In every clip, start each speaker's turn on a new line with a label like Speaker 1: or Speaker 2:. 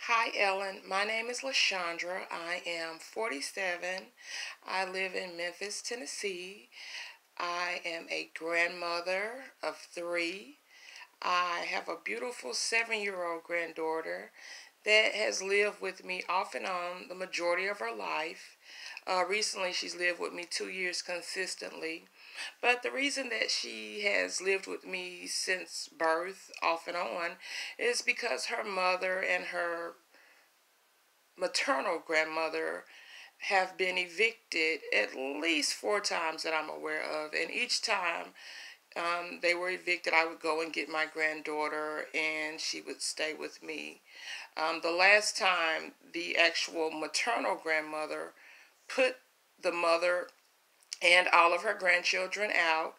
Speaker 1: Hi, Ellen. My name is LaShondra. I am 47. I live in Memphis, Tennessee. I am a grandmother of three. I have a beautiful 7-year-old granddaughter that has lived with me off and on the majority of her life. Recently, she's lived with me 2 years consistently. But the reason that she has lived with me since birth, off and on, is because her mother and her maternal grandmother have been evicted at least 4 times that I'm aware of. And each time they were evicted, I would go and get my granddaughter and she would stay with me. The last time the actual maternal grandmother put the mother and all of her grandchildren out,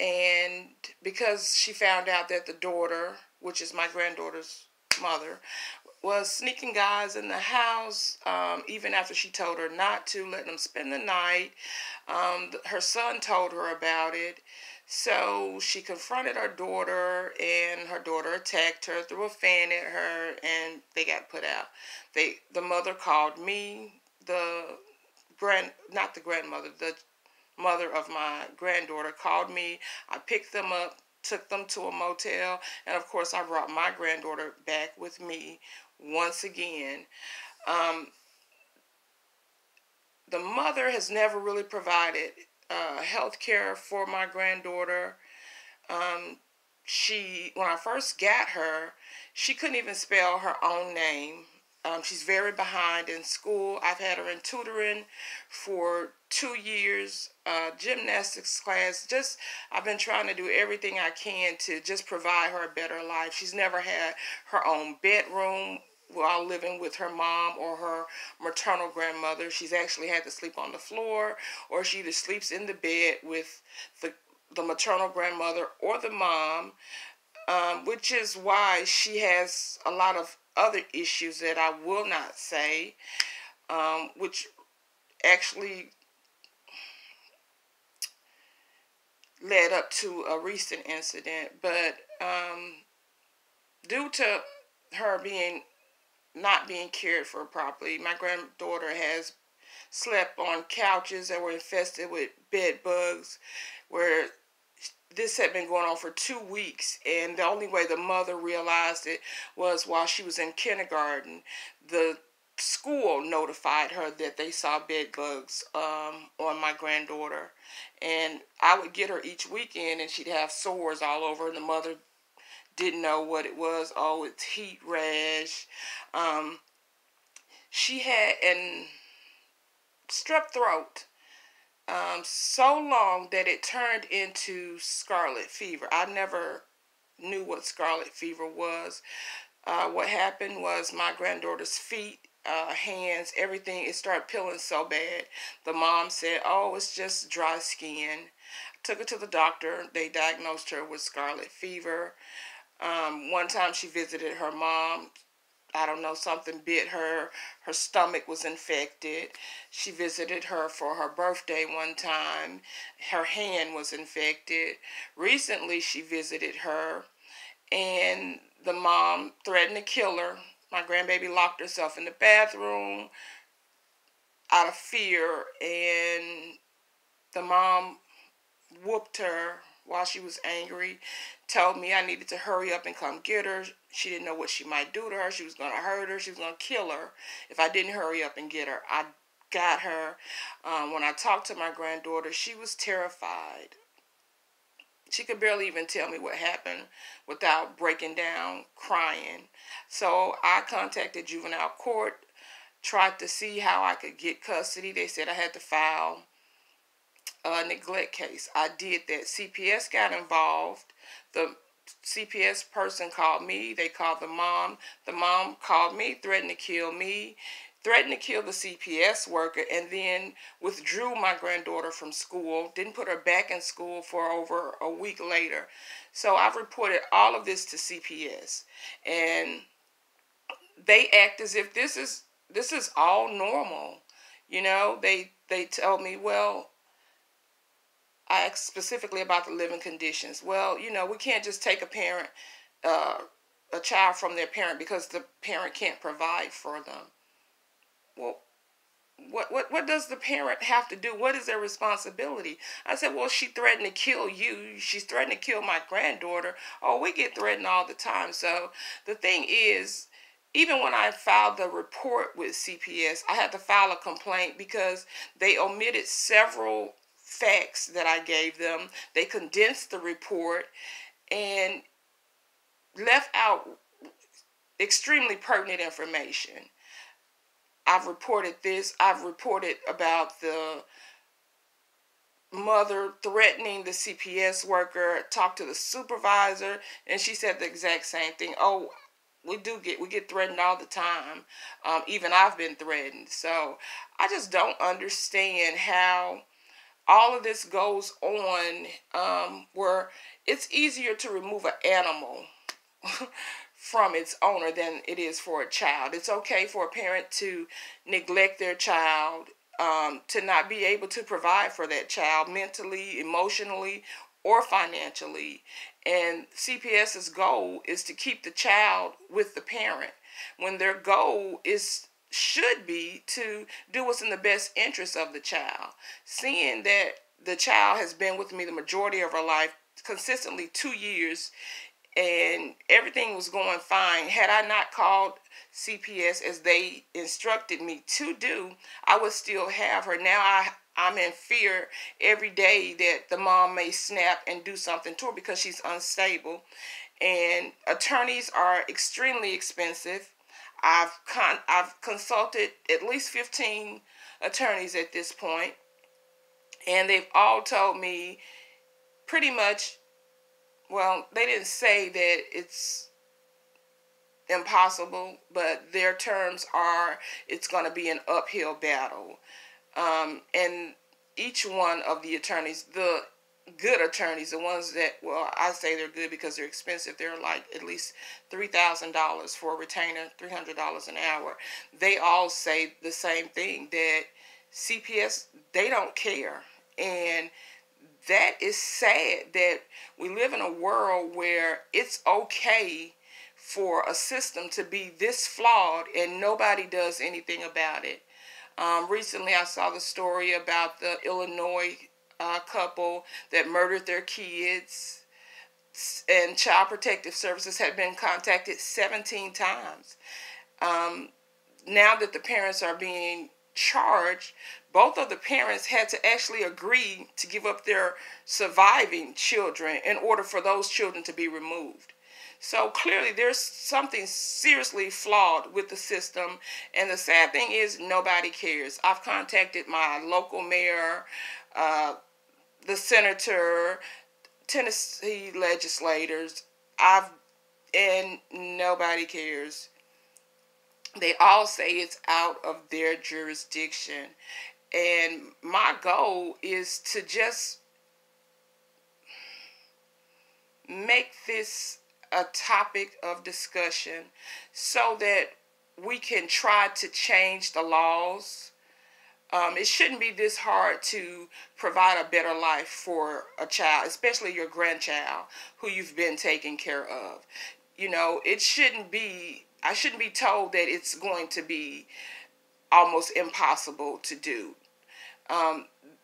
Speaker 1: and because she found out that the daughter, which is my granddaughter's mother, was sneaking guys in the house, even after she told her not to, letting them spend the night. Her son told her about it. So she confronted her daughter, and her daughter attacked her, threw a fan at her, and they got put out. The mother called me, not the grandmother, the mother of my granddaughter called me. I picked them up, took them to a motel, and of course I brought my granddaughter back with me once again. Um, the mother has never really provided health care for my granddaughter. Um, when I first got her, she couldn't even spell her own name. She's very behind in school. I've had her in tutoring for 2 years, gymnastics class. I've been trying to do everything I can to just provide her a better life. She's never had her own bedroom while living with her mom or her maternal grandmother. She's actually had to sleep on the floor, or she either sleeps in the bed with the maternal grandmother or the mom, which is why she has a lot of other issues that I will not say, which actually led up to a recent incident. But due to her not being cared for properly, my granddaughter has slept on couches that were infested with bed bugs, where this had been going on for 2 weeks, and the only way the mother realized it was while she was in kindergarten. The school notified her that they saw bed bugs on my granddaughter, and I would get her each weekend, and she'd have sores all over, and the mother didn't know what it was. Oh, it's heat rash. Um, she had an strep throat so long that it turned into scarlet fever. I never knew what scarlet fever was. What happened was my granddaughter's feet, hands, everything, it started peeling so bad. The mom said, oh, it's just dry skin. Took her to the doctor. They diagnosed her with scarlet fever. One time she visited her mom. I don't know, something bit her. Her stomach was infected. She visited her for her birthday one time. Her hand was infected. Recently, she visited her, and the mom threatened to kill her. My grandbaby locked herself in the bathroom out of fear, and the mom whooped her while she was angry, told me I needed to hurry up and come get her. She didn't know what she might do to her. She was going to hurt her. She was going to kill her if I didn't hurry up and get her. I got her. When I talked to my granddaughter, she was terrified. She could barely even tell me what happened without breaking down, crying. So I contacted juvenile court, tried to see how I could get custody. They said I had to file a neglect case. I did that. CPS got involved. The CPS person called me. They called the mom. The mom called me, threatened to kill me, threatened to kill the CPS worker, and then withdrew my granddaughter from school. Didn't put her back in school for over a week later. So I've reported all of this to CPS, and they act as if this is all normal. They tell me, well, I asked specifically about the living conditions. Well, we can't just take a parent a child from their parent because the parent can't provide for them. Well, what does the parent have to do? What is their responsibility? I said, well, she threatened to kill you. She's threatened to kill my granddaughter. Oh, we get threatened all the time. So the thing is, even when I filed the report with CPS, I had to file a complaint because they omitted several facts that I gave them. They condensed the report and left out extremely pertinent information. I've reported this. I've reported about the mother threatening the CPS worker, talked to the supervisor, and she said the exact same thing. Oh, we get threatened all the time. Even I've been threatened. So I just don't understand how all of this goes on, where it's easier to remove an animal from its owner than it is for a child. It's okay for a parent to neglect their child, to not be able to provide for that child mentally, emotionally, or financially. And CPS's goal is to keep the child with the parent when their goal should be to do what's in the best interest of the child. Seeing that the child has been with me the majority of her life, consistently 2 years, and everything was going fine. Had I not called CPS as they instructed me to do, I would still have her. Now I'm in fear every day that the mom may snap and do something to her because she's unstable. And attorneys are extremely expensive. I've consulted at least 15 attorneys at this point, and they've all told me pretty much, well, they didn't say that it's impossible, but their terms are it's going to be an uphill battle. And each one of the attorneys, the good attorneys, the ones that, well, I say they're good because they're expensive. They're like at least $3,000 for a retainer, $300 an hour. They all say the same thing, that CPS, they don't care. And that is sad that we live in a world where it's okay for a system to be this flawed and nobody does anything about it. Recently, I saw the story about the Illinois couple that murdered their kids, and Child Protective Services had been contacted 17 times. Now that the parents are being charged, both of the parents had to actually agree to give up their surviving children in order for those children to be removed. So clearly there's something seriously flawed with the system, and the sad thing is nobody cares. I've contacted my local mayor, the senator, Tennessee legislators, and nobody cares. They all say it's out of their jurisdiction. And my goal is to just make this a topic of discussion so that we can try to change the laws. It shouldn't be this hard to provide a better life for a child, especially your grandchild who you've been taking care of. You know, I shouldn't be told that it's going to be almost impossible to do.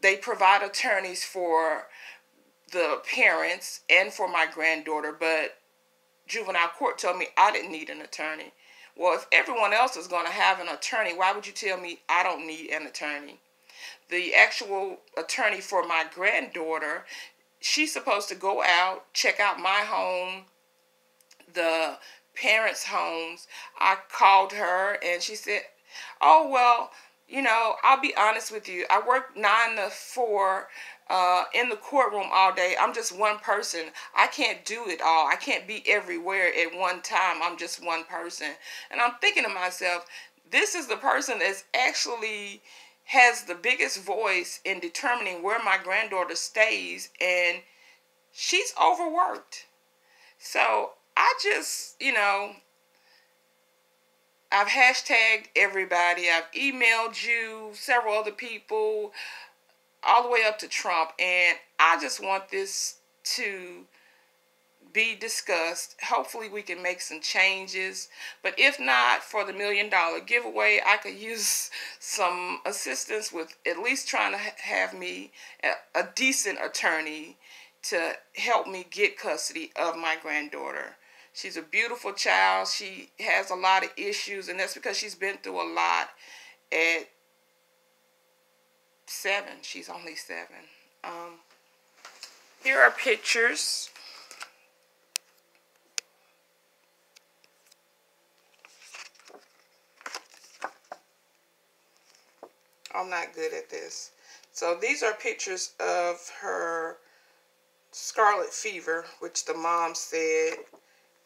Speaker 1: They provide attorneys for the parents and for my granddaughter, but juvenile court told me I didn't need an attorney. Well, if everyone else is going to have an attorney, why would you tell me I don't need an attorney? The actual attorney for my granddaughter, she's supposed to go out, check out my home, the parents' homes. I called her and she said, oh, well, you know, I'll be honest with you. I work 9 to 4 in the courtroom all day. I'm just one person. I can't do it all. I can't be everywhere at one time. I'm just one person. And I'm thinking to myself, this is the person that's actually has the biggest voice in determining where my granddaughter stays, and she's overworked. So I just, you know, I've hashtagged everybody. I've emailed you, several other people, all the way up to Trump. And I just want this to be discussed. Hopefully we can make some changes, but if not, for the $1 million giveaway, I could use some assistance with at least trying to have me a decent attorney to help me get custody of my granddaughter. She's a beautiful child. She has a lot of issues, and that's because she's been through a lot at 7. She's only 7. Here are pictures. I'm not good at this. So these are pictures of her scarlet fever, which the mom said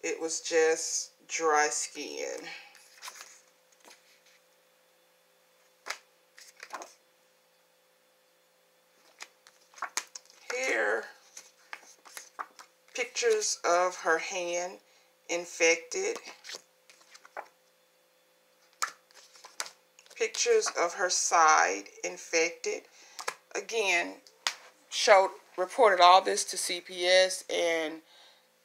Speaker 1: it was just dry skin. Here, pictures of her hand infected. Pictures of her side infected. Again, reported all this to CPS, and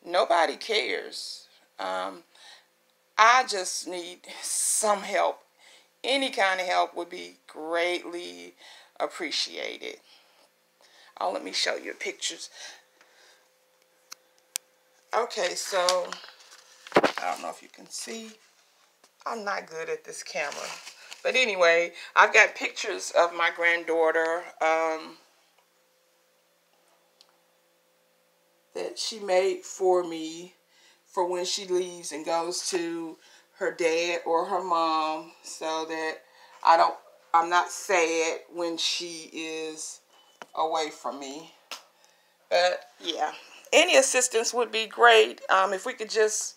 Speaker 1: nobody cares. I just need some help. Any kind of help would be greatly appreciated. Oh, let me show you pictures. Okay, so I don't know if you can see. I'm not good at this camera. But anyway, I've got pictures of my granddaughter that she made for me for when she leaves and goes to her dad or her mom, so that I'm not sad when she is away from me. But yeah, any assistance would be great. If we could just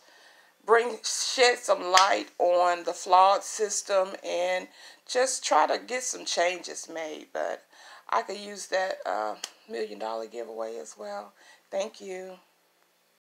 Speaker 1: shed some light on the flawed system and just try to get some changes made. But I could use that $1 million giveaway as well. Thank you.